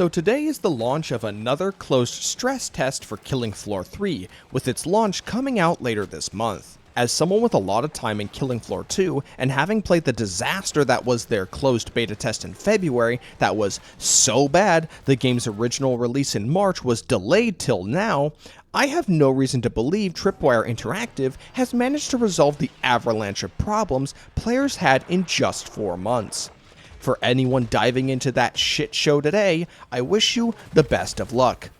So today is the launch of another closed stress test for Killing Floor 3, with its launch coming out later this month. As someone with a lot of time in Killing Floor 2, and having played the disaster that was their closed beta test in February that was so bad the game's original release in March was delayed till now, I have no reason to believe Tripwire Interactive has managed to resolve the avalanche of problems players had in just 4 months. For anyone diving into that shit show today, I wish you the best of luck.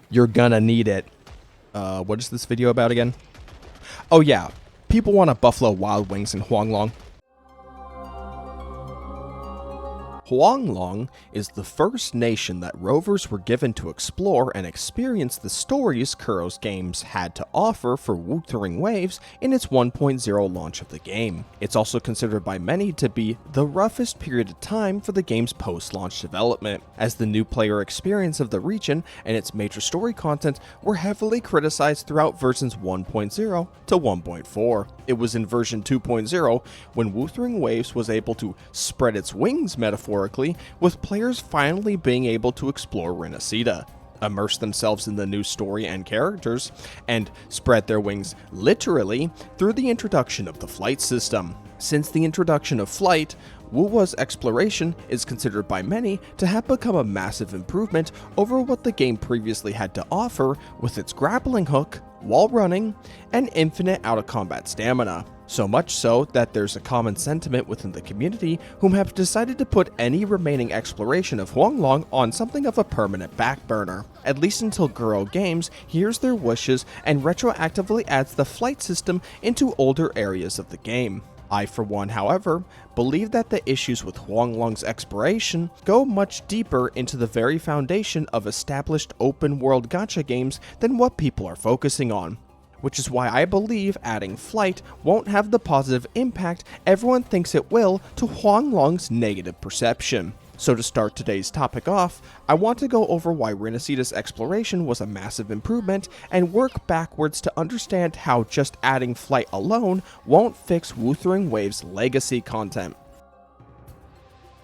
You're gonna need it. What is this video about again? Oh yeah, people want a Buffalo Wild Wings in Huanglong. Huanglong is the first nation that rovers were given to explore and experience the stories Kuro's games had to offer for Wuthering Waves in its 1.0 launch of the game. It's also considered by many to be the roughest period of time for the game's post-launch development, as the new player experience of the region and its major story content were heavily criticized throughout versions 1.0 to 1.4. It was in version 2.0 when Wuthering Waves was able to spread its wings metaphorically, with players finally being able to explore Rinascita, immerse themselves in the new story and characters, and spread their wings literally through the introduction of the flight system. Since the introduction of flight, WuWa's exploration is considered by many to have become a massive improvement over what the game previously had to offer with its grappling hook, wall running, and infinite out-of-combat stamina. So much so that there's a common sentiment within the community whom have decided to put any remaining exploration of Huanglong on something of a permanent back burner, at least until Kuro Games hears their wishes and retroactively adds the flight system into older areas of the game. I, for one, however, believe that the issues with Huanglong's exploration go much deeper into the very foundation of established open-world gacha games than what people are focusing on, which is why I believe adding flight won't have the positive impact everyone thinks it will to Huanglong's negative perception. So to start today's topic off, I want to go over why Rinascita's exploration was a massive improvement and work backwards to understand how just adding flight alone won't fix Wuthering Waves' legacy content.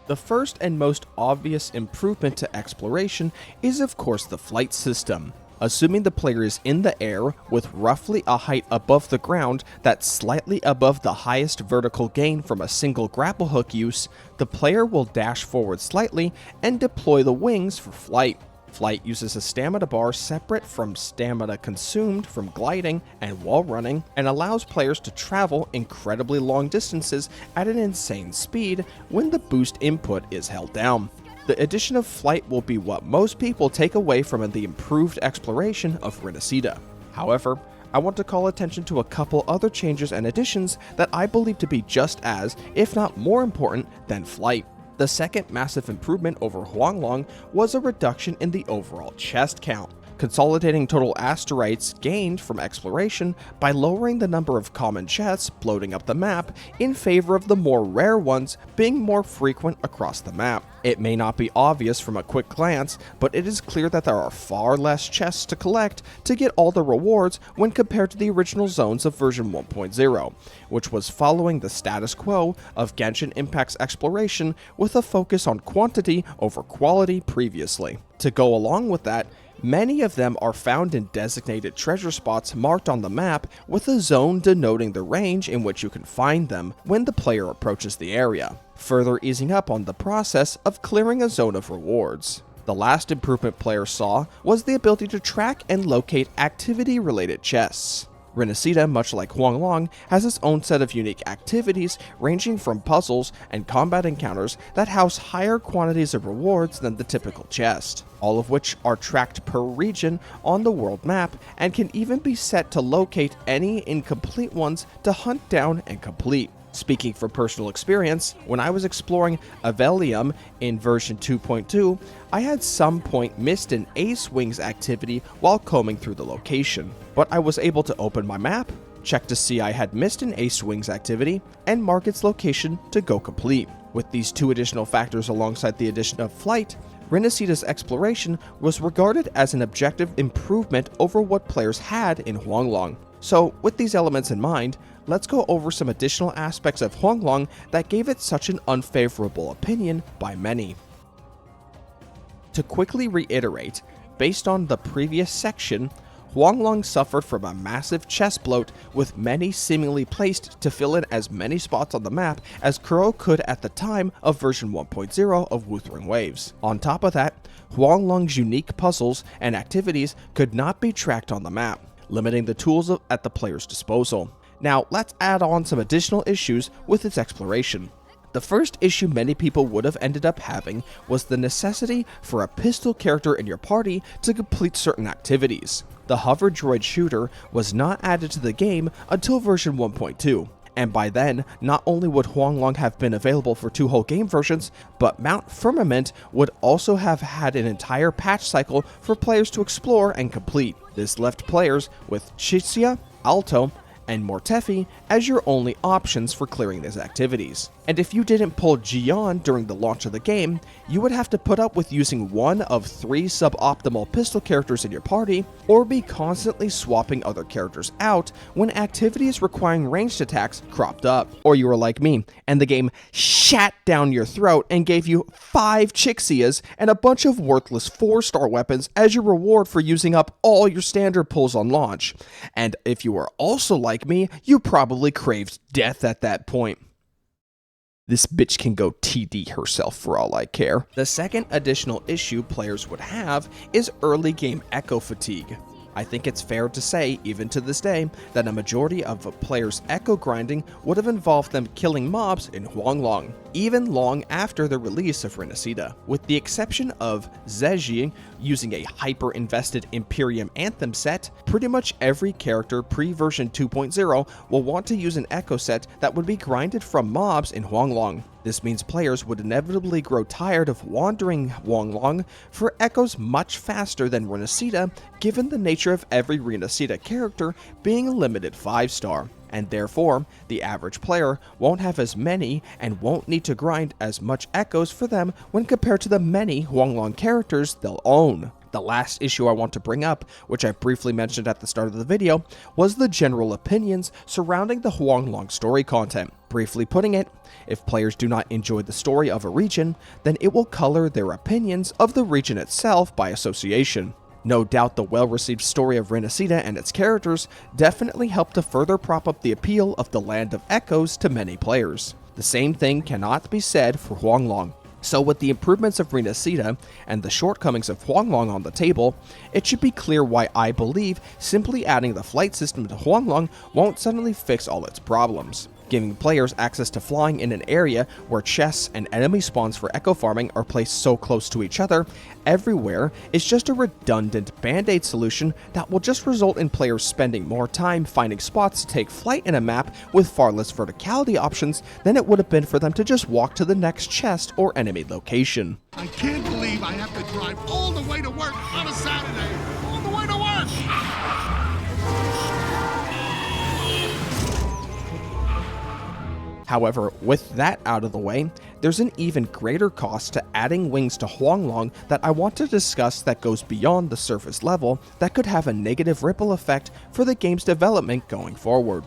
The first and most obvious improvement to exploration is of course the flight system. Assuming the player is in the air with roughly a height above the ground that's slightly above the highest vertical gain from a single grapple hook use, the player will dash forward slightly and deploy the wings for flight. Flight uses a stamina bar separate from stamina consumed from gliding and wall running, and allows players to travel incredibly long distances at an insane speed when the boost input is held down. The addition of flight will be what most people take away from the improved exploration of Rinascita. However, I want to call attention to a couple other changes and additions that I believe to be just as, if not more important, than flight. The second massive improvement over Huanglong was a reduction in the overall chest count, consolidating total asteroids gained from exploration by lowering the number of common chests floating up the map in favor of the more rare ones being more frequent across the map. It may not be obvious from a quick glance, but it is clear that there are far less chests to collect to get all the rewards when compared to the original zones of version 1.0, which was following the status quo of Genshin Impact's exploration with a focus on quantity over quality previously. To go along with that, many of them are found in designated treasure spots marked on the map with a zone denoting the range in which you can find them when the player approaches the area, further easing up on the process of clearing a zone of rewards. The last improvement players saw was the ability to track and locate activity-related chests. Rinascita, much like Huanglong, has its own set of unique activities ranging from puzzles and combat encounters that house higher quantities of rewards than the typical chest, all of which are tracked per region on the world map and can even be set to locate any incomplete ones to hunt down and complete. Speaking from personal experience, when I was exploring Avelium in version 2.2, I had some point missed an Ace Wings activity while combing through the location, but I was able to open my map, check to see I had missed an Ace Wings activity, and mark its location to go complete. With these two additional factors alongside the addition of flight, Rinascita's exploration was regarded as an objective improvement over what players had in Huanglong. So, with these elements in mind, let's go over some additional aspects of Huanglong that gave it such an unfavorable opinion by many. To quickly reiterate, based on the previous section, Huanglong suffered from a massive chest bloat, with many seemingly placed to fill in as many spots on the map as Kuro could at the time of version 1.0 of Wuthering Waves. On top of that, Huanglong's unique puzzles and activities could not be tracked on the map, limiting the tools at the player's disposal. Now, let's add on some additional issues with its exploration. The first issue many people would have ended up having was the necessity for a pistol character in your party to complete certain activities. The hover droid shooter was not added to the game until version 1.2, and by then, not only would Huanglong have been available for 2 whole game versions, but Mount Firmament would also have had an entire patch cycle for players to explore and complete. This left players with Shitsia, Alto, and Mortefi as your only options for clearing these activities. And if you didn't pull Jian during the launch of the game, you would have to put up with using one of 3 suboptimal pistol characters in your party, or be constantly swapping other characters out when activities requiring ranged attacks cropped up. Or you were like me, and the game shat down your throat and gave you 5 Chixias and a bunch of worthless 4-star weapons as your reward for using up all your standard pulls on launch. And if you were also like me, you probably craved death at that point. This bitch can go TD herself for all I care. The second additional issue players would have is early game echo fatigue. I think it's fair to say, even to this day, that a majority of a player's echo grinding would have involved them killing mobs in Huanglong, even long after the release of Rinascita. With the exception of Zheji using a hyper-invested Imperium Anthem set, pretty much every character pre-version 2.0 will want to use an echo set that would be grinded from mobs in Huanglong. This means players would inevitably grow tired of wandering Huanglong for echoes much faster than Rinascita, given the nature of every Rinascita character being a limited 5-star, and therefore, the average player won't have as many and won't need to grind as much echoes for them when compared to the many Huanglong characters they'll own. The last issue I want to bring up, which I briefly mentioned at the start of the video, was the general opinions surrounding the Huanglong story content. Briefly putting it, if players do not enjoy the story of a region, then it will color their opinions of the region itself by association. No doubt the well-received story of Rinascita and its characters definitely helped to further prop up the appeal of the Land of Echoes to many players. The same thing cannot be said for Huanglong. So with the improvements of Rinascita and the shortcomings of Huanglong on the table, it should be clear why I believe simply adding the flight system to Huanglong won't suddenly fix all its problems. Giving players access to flying in an area where chests and enemy spawns for echo farming are placed so close to each other everywhere is just a redundant band-aid solution that will just result in players spending more time finding spots to take flight in a map with far less verticality options than it would have been for them to just walk to the next chest or enemy location. I can't believe I have to drive all the way to work on a Saturday. All the way to work! However, with that out of the way, there's an even greater cost to adding wings to Huanglong that I want to discuss that goes beyond the surface level that could have a negative ripple effect for the game's development going forward.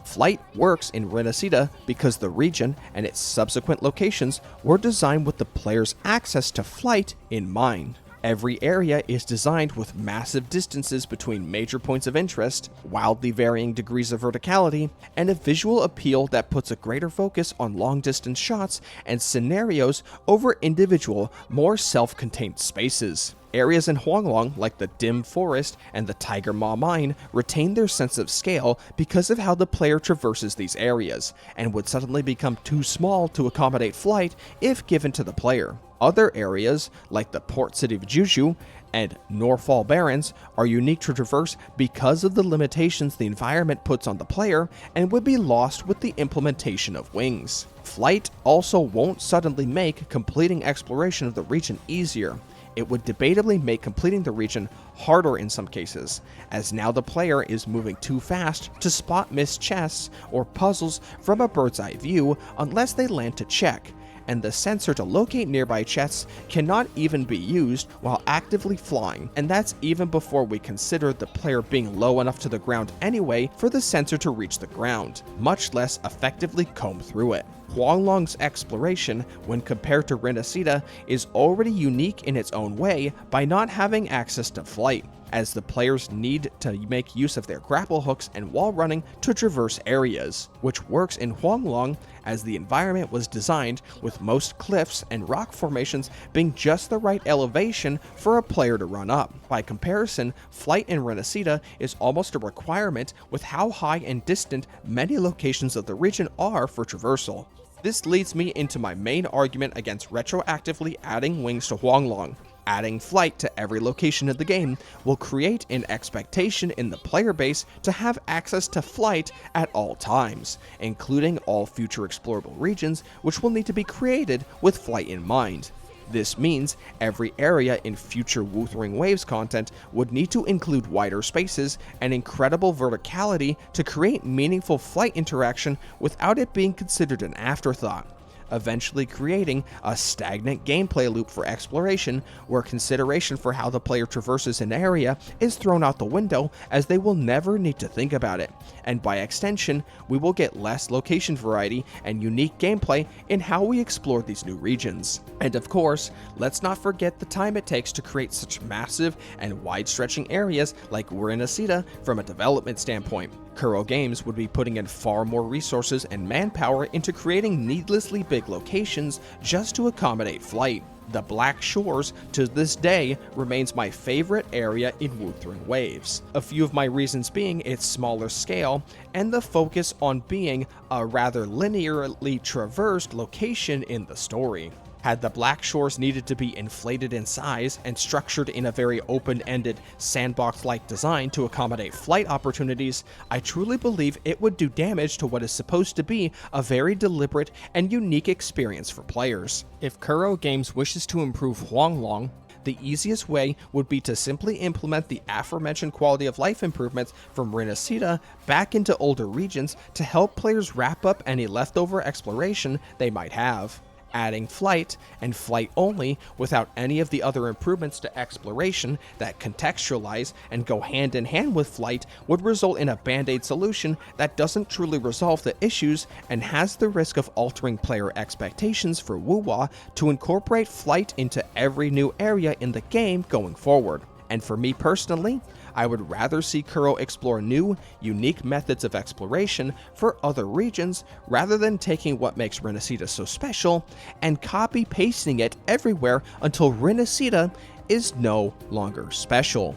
Flight works in Rinascita because the region and its subsequent locations were designed with the player's access to flight in mind. Every area is designed with massive distances between major points of interest, wildly varying degrees of verticality, and a visual appeal that puts a greater focus on long-distance shots and scenarios over individual, more self-contained spaces. Areas in Huanglong, like the Dim Forest and the Tiger Maw Mine, retain their sense of scale because of how the player traverses these areas, and would suddenly become too small to accommodate flight if given to the player. Other areas, like the port city of Juju and Norfall Barrens, are unique to traverse because of the limitations the environment puts on the player and would be lost with the implementation of wings. Flight also won't suddenly make completing exploration of the region easier. It would debatably make completing the region harder in some cases, as now the player is moving too fast to spot missed chests or puzzles from a bird's eye view unless they land to check, and the sensor to locate nearby chests cannot even be used while actively flying, and that's even before we consider the player being low enough to the ground anyway for the sensor to reach the ground, much less effectively comb through it. Huanglong's exploration, when compared to Rinascita, is already unique in its own way by not having access to flight, as the players need to make use of their grapple hooks and wall running to traverse areas, which works in Huanglong as the environment was designed with most cliffs and rock formations being just the right elevation for a player to run up. By comparison, flight in Rinascita is almost a requirement with how high and distant many locations of the region are for traversal. This leads me into my main argument against retroactively adding wings to Huanglong. Adding flight to every location of the game will create an expectation in the player base to have access to flight at all times, including all future explorable regions, which will need to be created with flight in mind. This means every area in future Wuthering Waves content would need to include wider spaces and incredible verticality to create meaningful flight interaction without it being considered an afterthought, eventually creating a stagnant gameplay loop for exploration where consideration for how the player traverses an area is thrown out the window as they will never need to think about it, and by extension, we will get less location variety and unique gameplay in how we explore these new regions. And of course, let's not forget the time it takes to create such massive and wide-stretching areas like Rinascita from a development standpoint. Kuro Games would be putting in far more resources and manpower into creating needlessly big locations just to accommodate flight. The Black Shores to this day remains my favorite area in Wuthering Waves. A few of my reasons being its smaller scale and the focus on being a rather linearly traversed location in the story. Had the Black Shores needed to be inflated in size and structured in a very open-ended, sandbox-like design to accommodate flight opportunities, I truly believe it would do damage to what is supposed to be a very deliberate and unique experience for players. If Kuro Games wishes to improve Huanglong, the easiest way would be to simply implement the aforementioned quality of life improvements from Rinascita back into older regions to help players wrap up any leftover exploration they might have. Adding flight, and flight only, without any of the other improvements to exploration that contextualize and go hand in hand with flight would result in a band-aid solution that doesn't truly resolve the issues and has the risk of altering player expectations for WuWa to incorporate flight into every new area in the game going forward. And for me personally, I would rather see Kuro explore new, unique methods of exploration for other regions rather than taking what makes Rinascita so special and copy-pasting it everywhere until Rinascita is no longer special.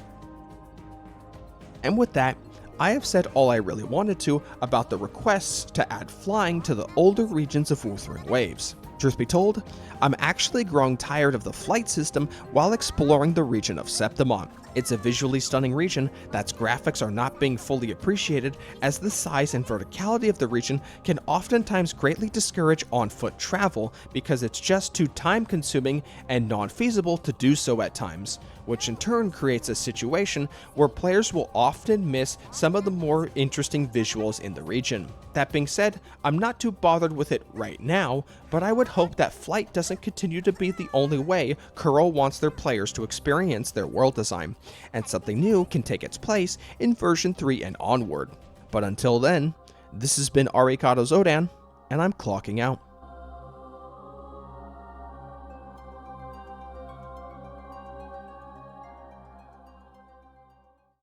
And with that, I have said all I really wanted to about the requests to add flying to the older regions of Wuthering Waves. Truth be told, I'm actually growing tired of the flight system while exploring the region of Septimon. It's a visually stunning region that's graphics are not being fully appreciated, as the size and verticality of the region can oftentimes greatly discourage on-foot travel because it's just too time-consuming and non-feasible to do so at times, which in turn creates a situation where players will often miss some of the more interesting visuals in the region. That being said, I'm not too bothered with it right now, but I would hope that flight doesn't continue to be the only way Kuro wants their players to experience their world design, and something new can take its place in version 3 and onward. But until then, this has been Arikado Zodan, and I'm clocking out.